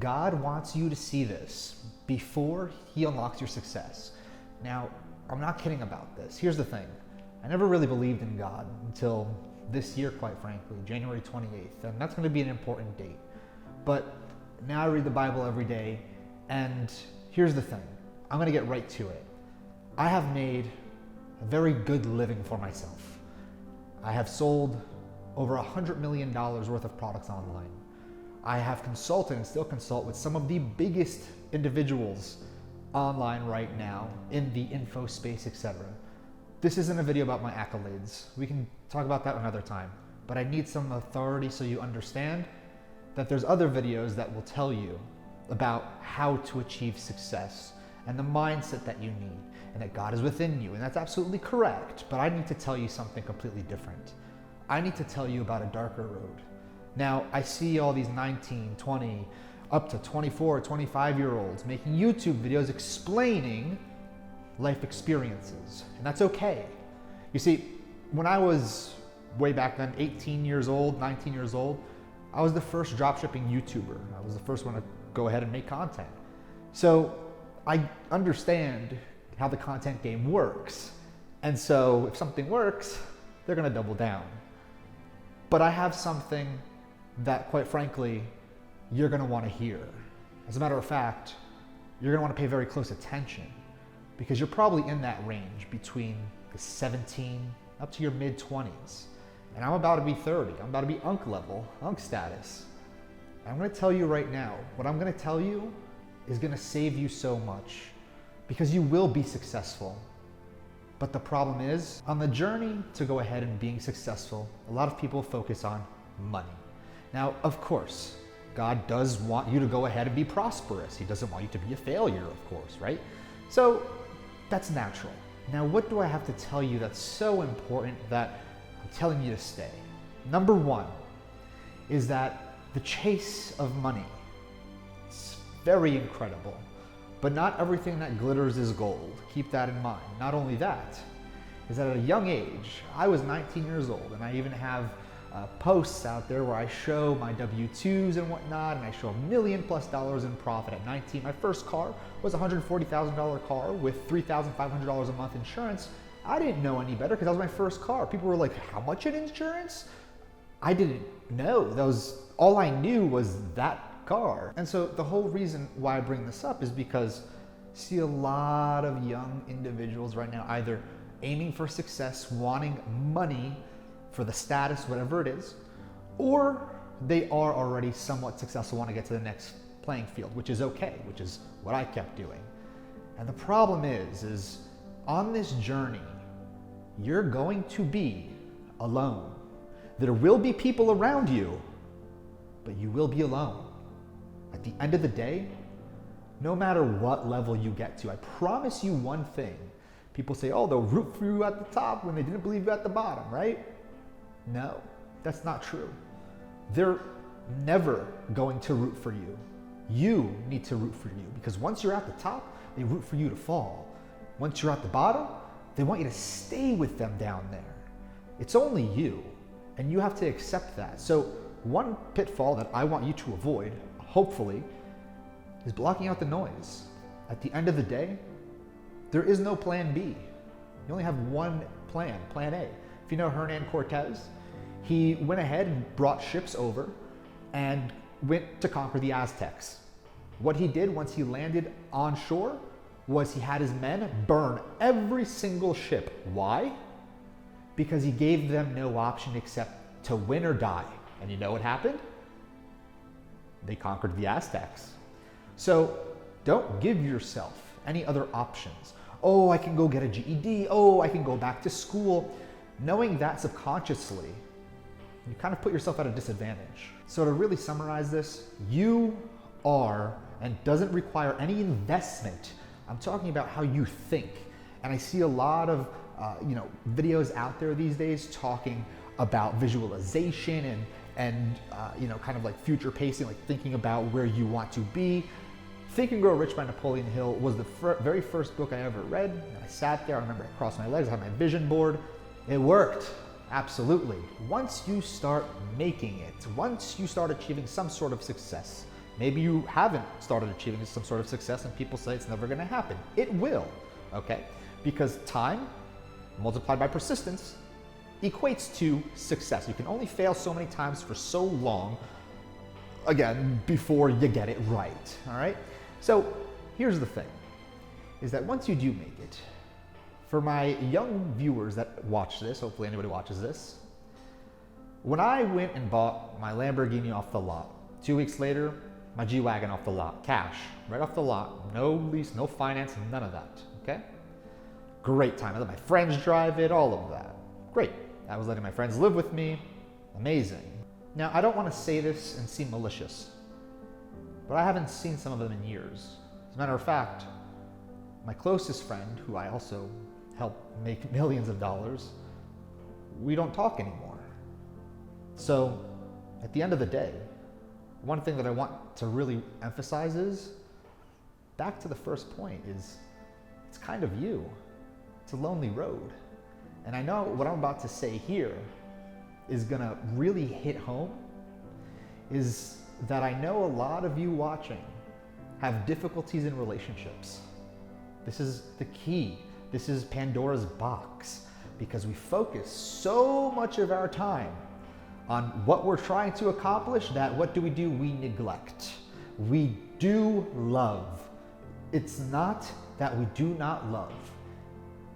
God wants you to see this before he unlocks your success. Now, I'm not kidding about this. Here's the thing. I never really believed in God until this year, quite frankly, January 28th, and that's going to be an important date. But now I read the Bible every day, and here's the thing. I'm going to get right to it. I have made a very good living for myself. I have sold over $100 million worth of products online. I have consulted and still consult with some of the biggest individuals online right now in the info space, etc. This isn't a video about my accolades. We can talk about that another time, but I need some authority so you understand that there's other videos that will tell you about how to achieve success and the mindset that you need, and that God is within you, and that's absolutely correct, but I need to tell you something completely different. I need to tell you about a darker road. Now, I see all these 19, 20, up to 24, 25-year-olds making YouTube videos explaining life experiences, and that's okay. You see, when I was way back then, 18 years old, 19 years old, I was the first dropshipping YouTuber. I was the first one to go ahead and make content. So I understand how the content game works. And so if something works, they're gonna double down. But I have something that, quite frankly, you're gonna wanna hear. As a matter of fact, you're gonna wanna pay very close attention, because you're probably in that range between the 17 up to your mid-20s. And I'm about to be 30. I'm about to be UNC level, UNC status. I'm gonna tell you right now, what I'm gonna tell you is gonna save you so much, because you will be successful. But the problem is, on the journey to go ahead and being successful, a lot of people focus on money. Now, of course, God does want you to go ahead and be prosperous. He doesn't want you to be a failure, of course, right? So that's natural. Now, what do I have to tell you that's so important that I'm telling you to stay? Number one is that the chase of money, it's very incredible, but not everything that glitters is gold. Keep that in mind. Not only that, is that at a young age, I was 19 years old, and I even have posts out there where I show my W-2s and whatnot, and I show $1 million+ in profit at 19. My first car was a $140,000 car with $3,500 a month insurance. I didn't know any better because that was my first car. People were like, how much in insurance? I didn't know. All I knew was that car. And so the whole reason why I bring this up is because I see a lot of young individuals right now either aiming for success, wanting money for the status, whatever it is, or they are already somewhat successful, want to get to the next playing field, which is okay, which is what I kept doing. And the problem is on this journey, you're going to be alone. There will be people around you, but you will be alone. At the end of the day, no matter what level you get to, I promise you one thing. People say, oh, they'll root for you at the top when they didn't believe you at the bottom, right? No, that's not true. They're never going to root for you. You need to root for you, because once you're at the top, they root for you to fall. Once you're at the bottom, they want you to stay with them down there. It's only you, and you have to accept that. So one pitfall that I want you to avoid, hopefully, is blocking out the noise. At the end of the day, there is no plan B. You only have one plan, plan A. If you know Hernan Cortez, he went ahead and brought ships over and went to conquer the Aztecs. What he did once he landed on shore was he had his men burn every single ship. Why? Because he gave them no option except to win or die. And you know what happened? They conquered the Aztecs. So don't give yourself any other options. Oh, I can go get a GED. Oh, I can go back to school. Knowing that subconsciously, you kind of put yourself at a disadvantage. So to really summarize this, you are, and doesn't require any investment. I'm talking about how you think. And I see a lot of videos out there these days talking about visualization and kind of like future pacing, like thinking about where you want to be. Think and Grow Rich by Napoleon Hill was the very first book I ever read. And I sat there, I remember I crossed my legs, I had my vision board. It worked, absolutely. Once you start making it, once you start achieving some sort of success, Maybe you haven't started achieving some sort of success and people say it's never going to happen. It will, okay? Because time multiplied by persistence equates to success. You can only fail so many times for so long, again, before you get it right, all right? So here's the thing, is that once you do make it, for my young viewers that watch this, hopefully anybody watches this, when I went and bought my Lamborghini off the lot, 2 weeks later, my G-Wagon off the lot, cash, right off the lot, no lease, no finance, none of that, okay? Great time. I let my friends drive it, all of that. Great. I was letting my friends live with me. Amazing. Now, I don't want to say this and seem malicious, but I haven't seen some of them in years. As a matter of fact, my closest friend, who I also help make millions of dollars, we don't talk anymore. So, at the end of the day, one thing that I want to really emphasize is, back to the first point, is it's kind of you. It's a lonely road. And I know what I'm about to say here is gonna really hit home, is that I know a lot of you watching have difficulties in relationships. This is the key. This is Pandora's box, because we focus so much of our time on what we're trying to accomplish that what do? We neglect. We do love. It's not that we do not love.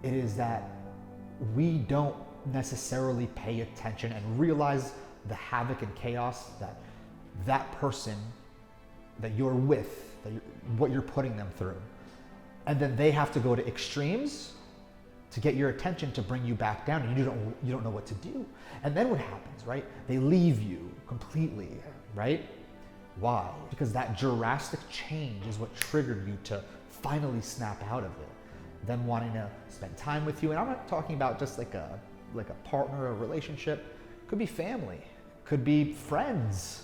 It is that we don't necessarily pay attention and realize the havoc and chaos that that person that you're with, what you're putting them through. And then they have to go to extremes to get your attention to bring you back down, and you don't know what to do. And then what happens, right? They leave you completely, right? Why? Because that drastic change is what triggered you to finally snap out of it. Them wanting to spend time with you, and I'm not talking about just like a partner or a relationship. Could be family, could be friends.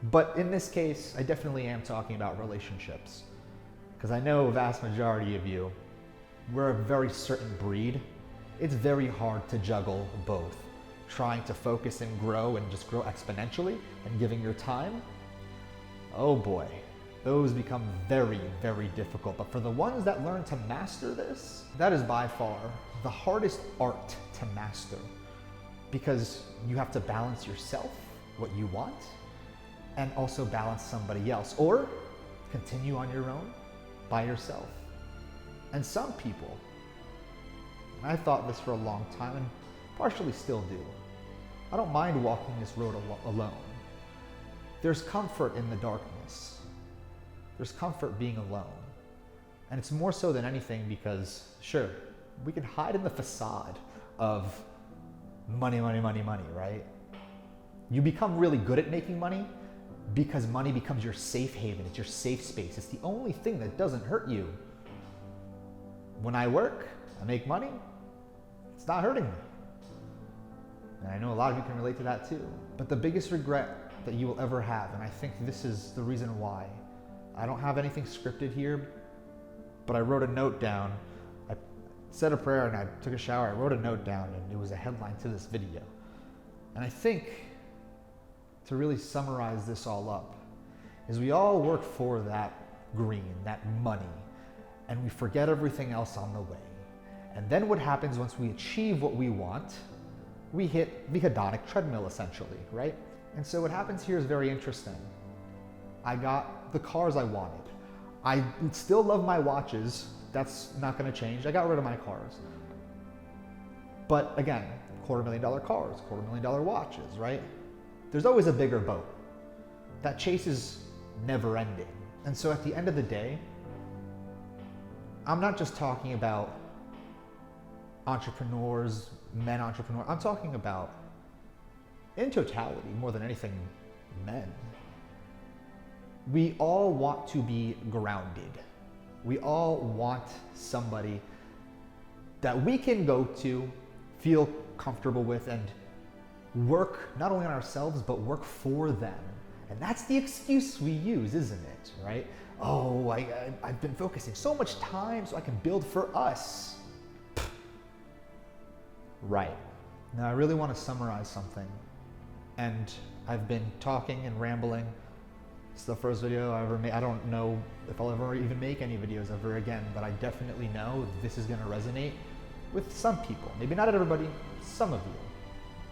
But in this case, I definitely am talking about relationships, because I know a vast majority of you, we're a very certain breed. It's very hard to juggle both. Trying to focus and grow and just grow exponentially and giving your time, oh boy, those become very, very difficult. But for the ones that learn to master this, that is by far the hardest art to master, because you have to balance yourself, what you want, and also balance somebody else, or continue on your own by yourself. And some people, and I thought this for a long time and partially still do, I don't mind walking this road alone. There's comfort in the darkness. There's comfort being alone. And it's more so than anything because, sure, we can hide in the facade of money, money, money, money, right? You become really good at making money because money becomes your safe haven. It's your safe space. It's the only thing that doesn't hurt you. When I work, I make money, it's not hurting me. And I know a lot of you can relate to that too. But the biggest regret that you will ever have, and I think this is the reason why, I don't have anything scripted here, but I wrote a note down. I said a prayer and I took a shower. I wrote a note down and it was a headline to this video. And I think to really summarize this all up is we all work for that green, that money, and we forget everything else on the way. And then what happens once we achieve what we want? We hit the hedonic treadmill essentially, right? And so what happens here is very interesting. I got the cars I wanted. I still love my watches. That's not gonna change. I got rid of my cars. But again, $250,000 cars, $250,000 watches, right? There's always a bigger boat. That chase is never ending. And so at the end of the day, I'm not just talking about entrepreneurs, men entrepreneurs. I'm talking about, in totality, more than anything, men. We all want to be grounded. We all want somebody that we can go to, feel comfortable with, and work not only on ourselves, but work for them. And that's the excuse we use, isn't it, right? Oh, I've been focusing so much time so I can build for us. Right. Now I really want to summarize something. And I've been talking and rambling It's the first video I ever made. I don't know if I'll ever even make any videos ever again, but I definitely know this is gonna resonate with some people. Maybe not everybody, some of you.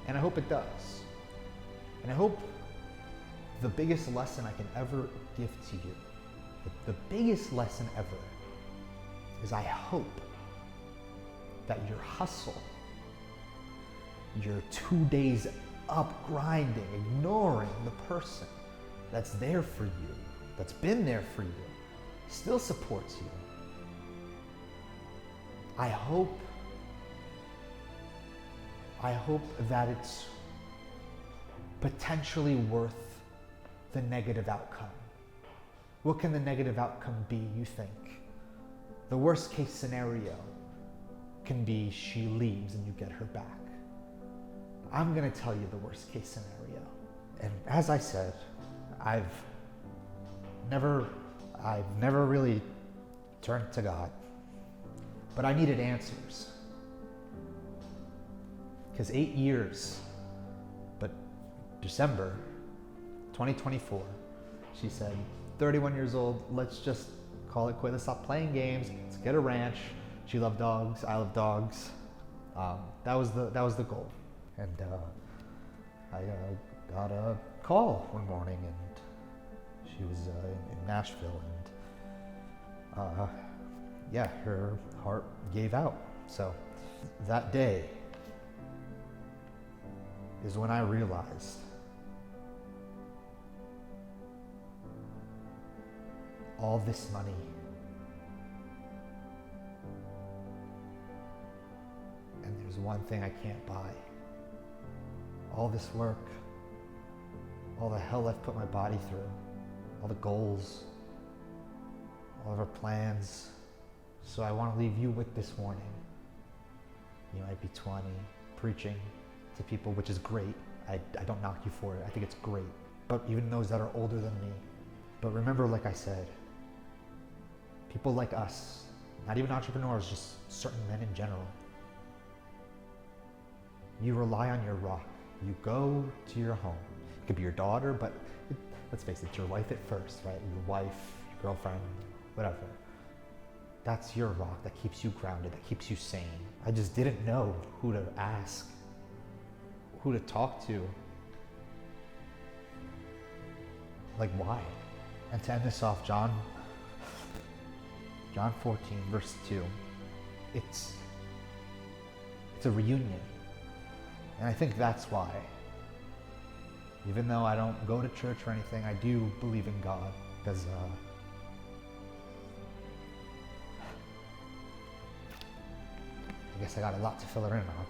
And I hope it does. And I hope the biggest lesson I can ever give to you, the biggest lesson ever, is I hope that your hustle, your 2 days up grinding, ignoring the person that's there for you, that's been there for you, still supports you. I hope that it's potentially worth the negative outcome. What can the negative outcome be, you think? The worst case scenario can be she leaves and you get her back. I'm gonna tell you the worst case scenario. And as I said, I've never really turned to God, but I needed answers. Because 8 years, but December 2024, she said, 31 years old, let's just call it quits. Let's stop playing games. Let's get a ranch. She loved dogs. I love dogs. That was the goal. And I got a call one morning, and she was in Nashville, and yeah, her heart gave out. So that day is when I realized all this money, and there's one thing I can't buy. All this work, all the hell I've put my body through, all the goals, all of our plans. So I want to leave you with this warning. You might be 20, preaching to people, which is great. I don't knock you for it. I think it's great. But even those that are older than me. But remember, like I said, people like us, not even entrepreneurs, just certain men in general, you rely on your rock. You go to your home. It could be your daughter, but let's face it, your wife at first, right? Your wife, your girlfriend, whatever. That's your rock that keeps you grounded, that keeps you sane. I just didn't know who to ask, who to talk to. Like, why? And to end this off, John 14, verse 2. It's a reunion. And I think that's why. Even though I don't go to church or anything, I do believe in God, because I guess I got a lot to fill her in on.